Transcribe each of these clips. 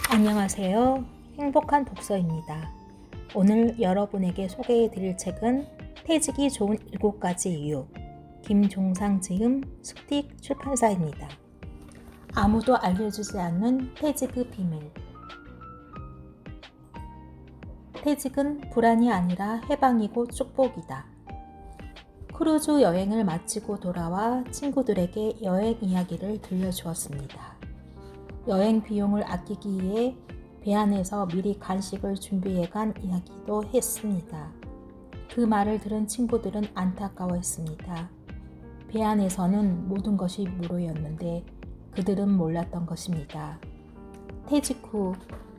안녕하세요. 행복한 독서입니다. 오늘 여러분에게 소개해 드릴 책은 퇴직이 좋은 7가지 이유, 김종상 지음 숙딕 출판사입니다. 아무도 알려주지 않는 퇴직의 비밀. 퇴직은 불안이 아니라 해방이고 축복이다. 크루즈 여행을 마치고 돌아와 친구들에게 여행 이야기를 들려주었습니다. 여행 비용을 아끼기 위해 배 안에서 미리 간식을 준비해 간 이야기도 했습니다. 그 말을 들은 친구들은 안타까워했습니다. 배 안에서는 모든 것이 무료였는데 그들은 몰랐던 것입니다. 퇴직 후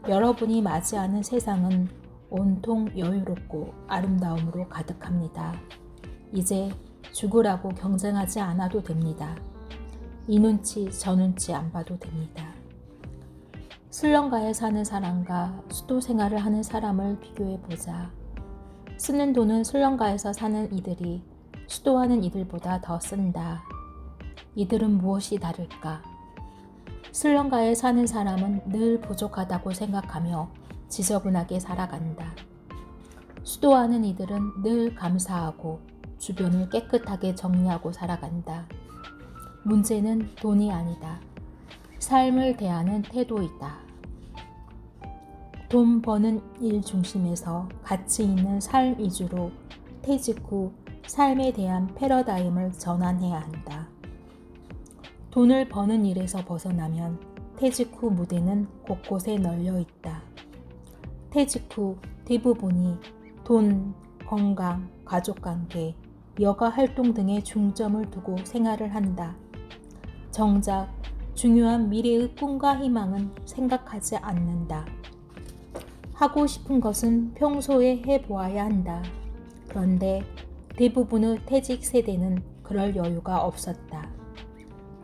여러분이 맞이하는 세상은 온통 여유롭고 아름다움으로 가득합니다. 이제 죽으라고 경쟁하지 않아도 됩니다. 이 눈치 저 눈치 안 봐도 됩니다. 슬럼가에 사는 사람과 수도 생활을 하는 사람을 비교해보자. 쓰는 돈은 슬럼가에서 사는 이들이 수도하는 이들보다 더 쓴다. 이들은 무엇이 다를까? 슬럼가에 사는 사람은 늘 부족하다고 생각하며 지저분하게 살아간다. 수도하는 이들은 늘 감사하고 주변을 깨끗하게 정리하고 살아간다. 문제는 돈이 아니다. 삶을 대하는 태도이다. 돈 버는 일 중심에서 가치 있는 삶 위주로 퇴직 후 삶에 대한 패러다임을 전환해야 한다. 돈을 버는 일에서 벗어나면 퇴직 후 무대는 곳곳에 널려 있다. 퇴직 후 대부분이 돈, 건강, 가족관계, 여가 활동 등에 중점을 두고 생활을 한다. 정작 중요한 미래의 꿈과 희망은 생각하지 않는다. 하고 싶은 것은 평소에 해보아야 한다. 그런데 대부분의 퇴직 세대는 그럴 여유가 없었다.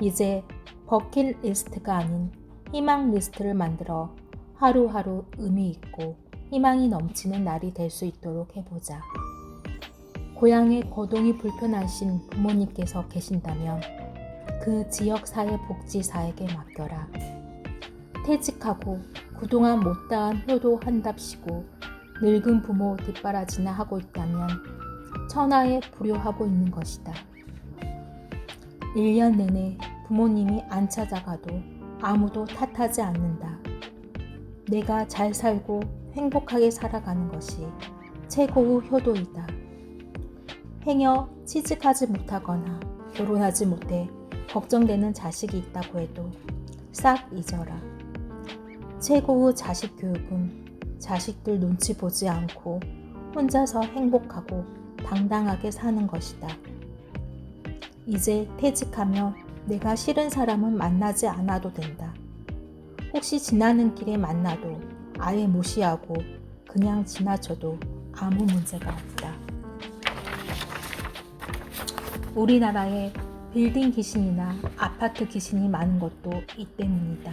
이제 버킷리스트가 아닌 희망 리스트를 만들어 하루하루 의미 있고 희망이 넘치는 날이 될 수 있도록 해보자. 고향에 거동이 불편하신 부모님께서 계신다면 그 지역사회복지사에게 맡겨라. 퇴직하고 그동안 못다한 효도한답시고 늙은 부모 뒷바라지나 하고 있다면 천하에 불효하고 있는 것이다. 1년 내내 부모님이 안 찾아가도 아무도 탓하지 않는다. 내가 잘 살고 행복하게 살아가는 것이 최고의 효도이다. 행여 취직하지 못하거나 결혼하지 못해 걱정되는 자식이 있다고 해도 싹 잊어라. 최고의 자식 교육은 자식들 눈치 보지 않고 혼자서 행복하고 당당하게 사는 것이다. 이제 퇴직하며 내가 싫은 사람은 만나지 않아도 된다. 혹시 지나는 길에 만나도 아예 무시하고 그냥 지나쳐도 아무 문제가 없다. 우리나라에 빌딩 귀신이나 아파트 귀신이 많은 것도 이 때문이다.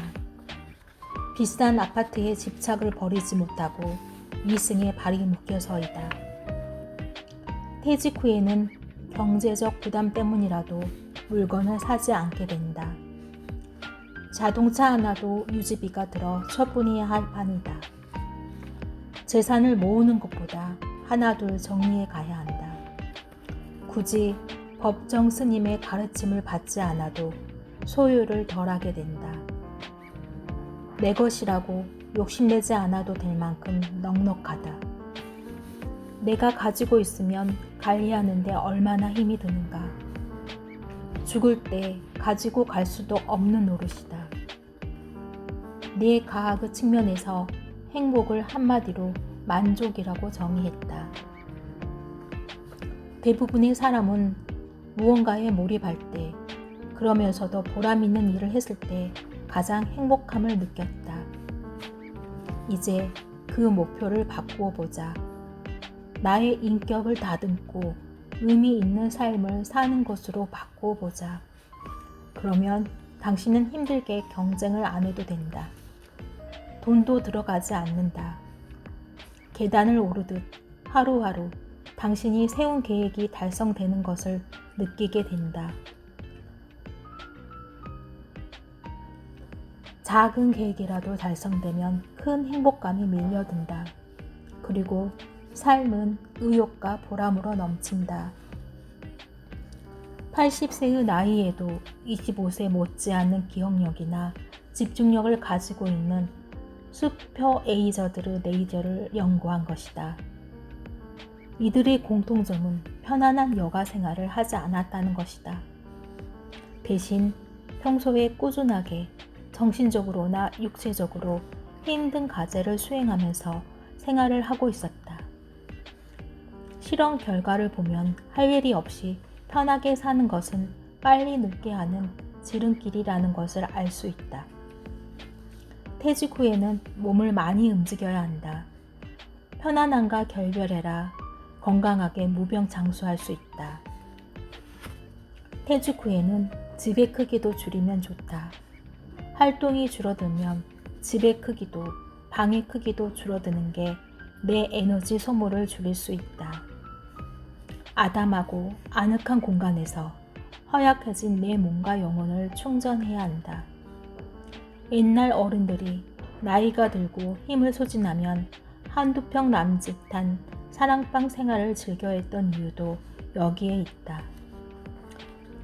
비싼 아파트에 집착을 버리지 못하고 위승에 발이 묶여서이다. 퇴직 후에는 경제적 부담 때문이라도 물건을 사지 않게 된다. 자동차 하나도 유지비가 들어 처분해야 할 판이다. 재산을 모으는 것보다 하나둘 정리해 가야 한다. 굳이 법정 스님의 가르침을 받지 않아도 소유를 덜하게 된다. 내 것이라고 욕심내지 않아도 될 만큼 넉넉하다. 내가 가지고 있으면 관리하는데 얼마나 힘이 드는가. 죽을 때 가지고 갈 수도 없는 노릇이다. 내 가학의 측면에서 행복을 한마디로 만족이라고 정의했다. 대부분의 사람은 무언가에 몰입할 때, 그러면서도 보람 있는 일을 했을 때 가장 행복함을 느꼈다. 이제 그 목표를 바꾸어 보자. 나의 인격을 다듬고 의미 있는 삶을 사는 것으로 바꾸어 보자. 그러면 당신은 힘들게 경쟁을 안 해도 된다. 돈도 들어가지 않는다. 계단을 오르듯 하루하루 당신이 세운 계획이 달성되는 것을 느끼게 된다. 작은 계획이라도 달성되면 큰 행복감이 밀려든다. 그리고 삶은 의욕과 보람으로 넘친다. 80세의 나이에도 25세 못지않은 기억력이나 집중력을 가지고 있는 슈퍼 에이저들의 네이저를 연구한 것이다. 이들의 공통점은 편안한 여가 생활을 하지 않았다는 것이다. 대신 평소에 꾸준하게 정신적으로나 육체적으로 힘든 과제를 수행하면서 생활을 하고 있었다. 실험 결과를 보면 할 일이 없이 편하게 사는 것은 빨리 늙게 하는 지름길이라는 것을 알 수 있다. 퇴직 후에는 몸을 많이 움직여야 한다. 편안함과 결별해라 건강하게 무병장수할 수 있다. 퇴직 후에는 집의 크기도 줄이면 좋다. 활동이 줄어들면 집의 크기도 방의 크기도 줄어드는 게 내 에너지 소모를 줄일 수 있다. 아담하고 아늑한 공간에서 허약해진 내 몸과 영혼을 충전해야 한다. 옛날 어른들이 나이가 들고 힘을 소진하면 한두 평 남짓한 사랑방 생활을 즐겨했던 이유도 여기에 있다.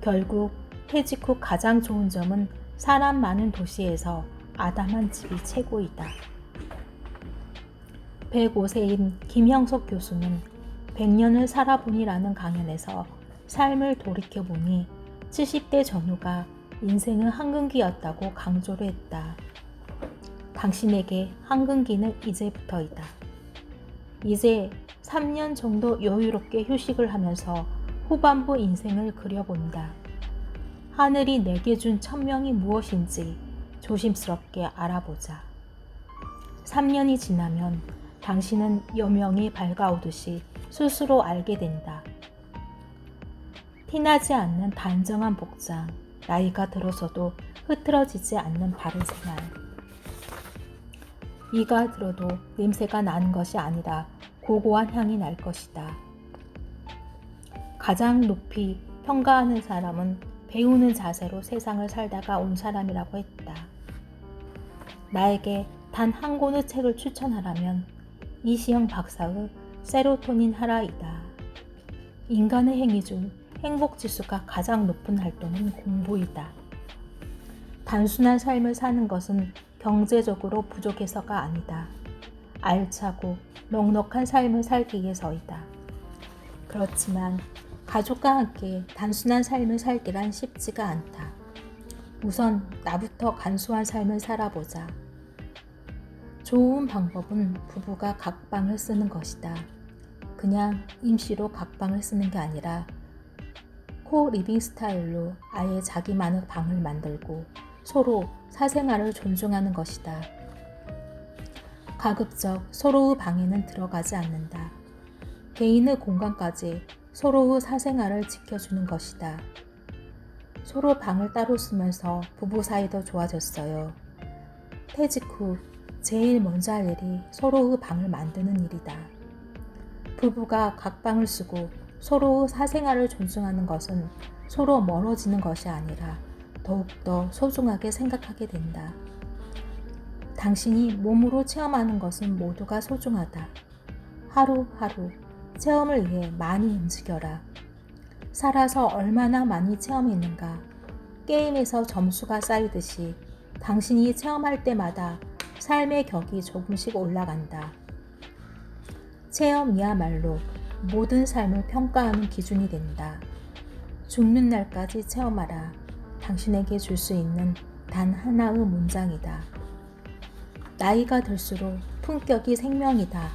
결국 퇴직 후 가장 좋은 점은 사람 많은 도시에서 아담한 집이 최고이다. 105세인 김형석 교수는 100년을 살아보니라는 강연에서 삶을 돌이켜보니 70대 전후가 인생은 한근기였다고 강조를 했다. 당신에게 한근기는 이제부터이다. 이제 3년 정도 여유롭게 휴식을 하면서 후반부 인생을 그려본다. 하늘이 내게 준 천명이 무엇인지 조심스럽게 알아보자. 3년이 지나면 당신은 여명이 밝아오듯이 스스로 알게 된다. 티나지 않는 단정한 복장, 나이가 들어서도 흐트러지지 않는 바른 생활. 이가 들어도 냄새가 나는 것이 아니라 고고한 향이 날 것이다. 가장 높이 평가하는 사람은 배우는 자세로 세상을 살다가 온 사람이라고 했다. 나에게 단 한 권의 책을 추천하라면 이시영 박사의 세로토닌 하라이다. 인간의 행위 중 행복지수가 가장 높은 활동은 공부이다. 단순한 삶을 사는 것은 경제적으로 부족해서가 아니다. 알차고 넉넉한 삶을 살기 위해서이다. 그렇지만 가족과 함께 단순한 삶을 살기란 쉽지가 않다. 우선 나부터 간소한 삶을 살아보자. 좋은 방법은 부부가 각방을 쓰는 것이다. 그냥 임시로 각방을 쓰는 게 아니라 코-리빙 스타일로 아예 자기만의 방을 만들고 서로 사생활을 존중하는 것이다. 가급적 서로의 방에는 들어가지 않는다. 개인의 공간까지 서로의 사생활을 지켜주는 것이다. 서로 방을 따로 쓰면서 부부 사이도 좋아졌어요. 퇴직 후 제일 먼저 할 일이 서로의 방을 만드는 일이다. 부부가 각 방을 쓰고 서로의 사생활을 존중하는 것은 서로 멀어지는 것이 아니라 더욱더 소중하게 생각하게 된다. 당신이 몸으로 체험하는 것은 모두가 소중하다. 하루하루 체험을 위해 많이 움직여라. 살아서 얼마나 많이 체험했는가. 게임에서 점수가 쌓이듯이 당신이 체험할 때마다 삶의 격이 조금씩 올라간다. 체험이야말로 모든 삶을 평가하는 기준이 된다. 죽는 날까지 체험하라. 당신에게 줄 수 있는 단 하나의 문장이다. 나이가 들수록 품격이 생명이다.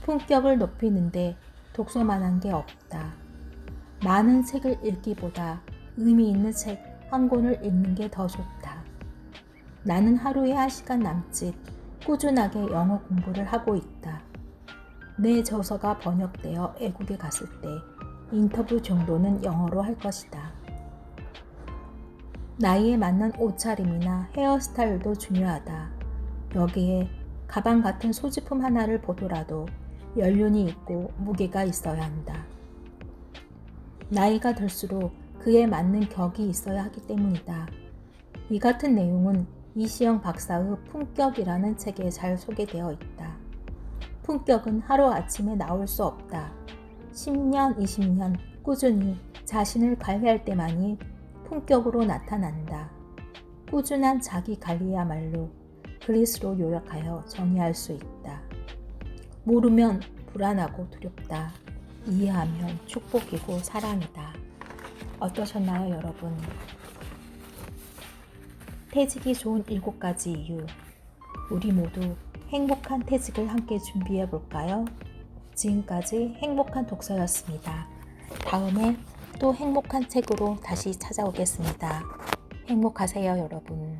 품격을 높이는데 독서만한 게 없다. 많은 책을 읽기보다 의미 있는 책 한 권을 읽는 게 더 좋다. 나는 하루에 1시간 남짓 꾸준하게 영어 공부를 하고 있다. 내 저서가 번역되어 외국에 갔을 때 인터뷰 정도는 영어로 할 것이다. 나이에 맞는 옷차림이나 헤어스타일도 중요하다. 여기에 가방 같은 소지품 하나를 보더라도 연륜이 있고 무게가 있어야 한다. 나이가 들수록 그에 맞는 격이 있어야 하기 때문이다. 이 같은 내용은 이시영 박사의 품격이라는 책에 잘 소개되어 있다. 품격은 하루아침에 나올 수 없다. 10년, 20년 꾸준히 자신을 관리할 때만이 품격으로 나타난다. 꾸준한 자기 관리야말로 그리스로 요약하여 정의할 수 있다. 모르면 불안하고 두렵다. 이해하면 축복이고 사랑이다. 어떠셨나요, 여러분? 퇴직이 좋은 7가지 이유. 우리 모두 행복한 퇴직을 함께 준비해 볼까요? 지금까지 행복한 독서였습니다. 다음에 또 행복한 책으로 다시 찾아오겠습니다. 행복하세요, 여러분.